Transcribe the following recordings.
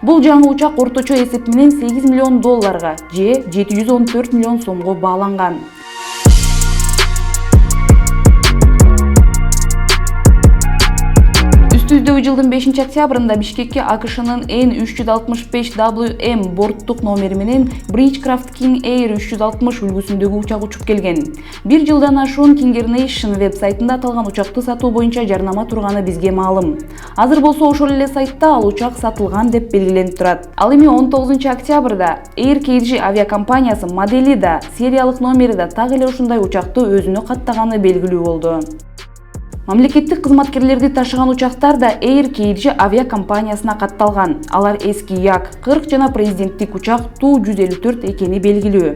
Бул жаңы учак орточо эсеп менен $8 миллион же 714 миллион сомго бааланган. Үстүздөгү жылдын 5-октябрында Бишкекке АКШнын N365WM борттук номери менен Beechcraft King Air 360 үлгүсүндөгү учак учуп келген. Бир жылдан ашуун King Air Nation веб-сайтында аталган учакты сатуу боюнча жарнама турганы бизге маалым. Азыр болсо ошол эле сайтта ал учак сатылган деп белгиленип турат. Ал эми 19-октябрда Air KG авиакомпаниясы модели да, сериялык номери да так эле ушундай учакты өзүнө каттаганы белгилүү болду. Мамлекеттик кызматкерлерди ташыган учактар да Air KG авиакомпаниясына катталган. Алар эски Як-40 жана президенттик учак Ту-154 экени белгилүү.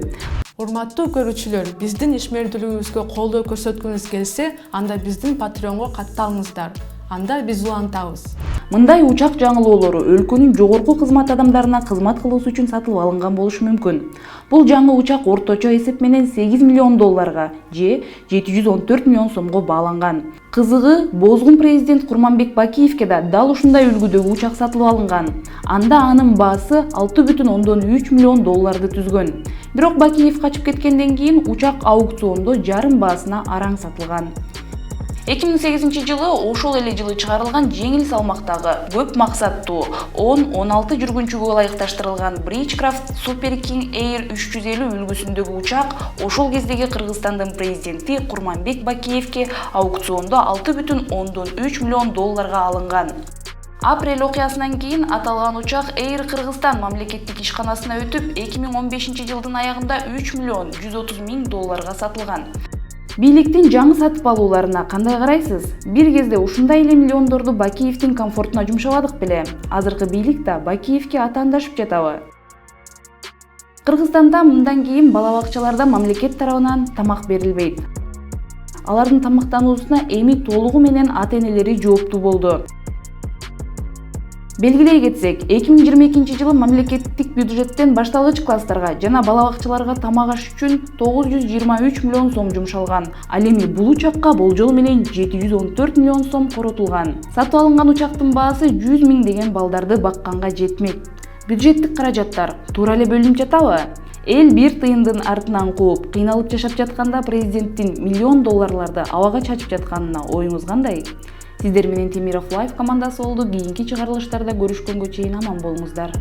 Урматтуу көрүүчүлөр, биздин ишмердүүлүгүбүзгө колдоо көрсөткүңүз келсе, анда биздин Patreonго катталыңыздар. Анда биз улантабыз. Мындай учак жаңылоолору өлкөнүн жогорку кызмат адамдарына кызмат кылуусу үчүн сатылып алынган болушу мүмкүн. Бул жаңы учак орточо эсеп менен $8 миллион же 714 миллион сомго бааланган. Кызыгы, бозгун президент Курманбек Бакиевке да дал ушундай үлгүдөгү учак сатылып алынган. Анда анын баасы $6,3 миллион түзгөн. Бирок Бакиев качып кеткенден кийин учак аукциондо жарым баасына араң сатылган. 2008 жылы ошол эле жылы чыгарылган жеңил салмактагы көп максаттуу 10-16 жүргүнчүгө ылайыкташтырылган Beechcraft Super King Air 350 үлгүсүндөгү учак ошол кездеги Кыргызстандын президенти Курманбек Бакиевке аукциондо $6,3 миллион алынган. Апрель окуясынан кийин аталган учак Air Кыргызстан мамлекеттик ишканасына өтүп 2015 жылдын аягында $3,130,000 сатылган. Бийликтин жаңы сатып алууларына кандай карайсыз? Бир кезде ушундай эле миллиондорду Бакиевдин комфортуна жумшабадык беле? Азыркы бийлик да Бакиевке атаандашып жатабы? Кыргызстанда мындан кийин бала бакчаларда мамлекет тарабынан тамак берилбейт. Алардын тамактануусуна эми толугу менен ата-энелери жооптуу болду. Белгилей кетсек, 2022 жылы мамлекеттик бюджеттен башталгыч класстарга жана бала бакчаларга тамак аш үчүн $923 миллион сом жумшалган. Ал эми бул учакка болжол менен $714 миллион сом коротулган. Сатып алынган учактын баасы 100 000 деген балдарды бакканга жетмек. Бюджеттик каражаттар туура эле бөлүнүп жатабы? Эл бир тыйындын артынан кууп, кыйналып жашап жатканда президенттин $1 миллион абага чачып жатканына оюңуз кандай? Сиздер менен Темиров Лайф командасы болду. Кийинки чыгарылыштарда көрүшкөнгө чейин аман болуңуздар.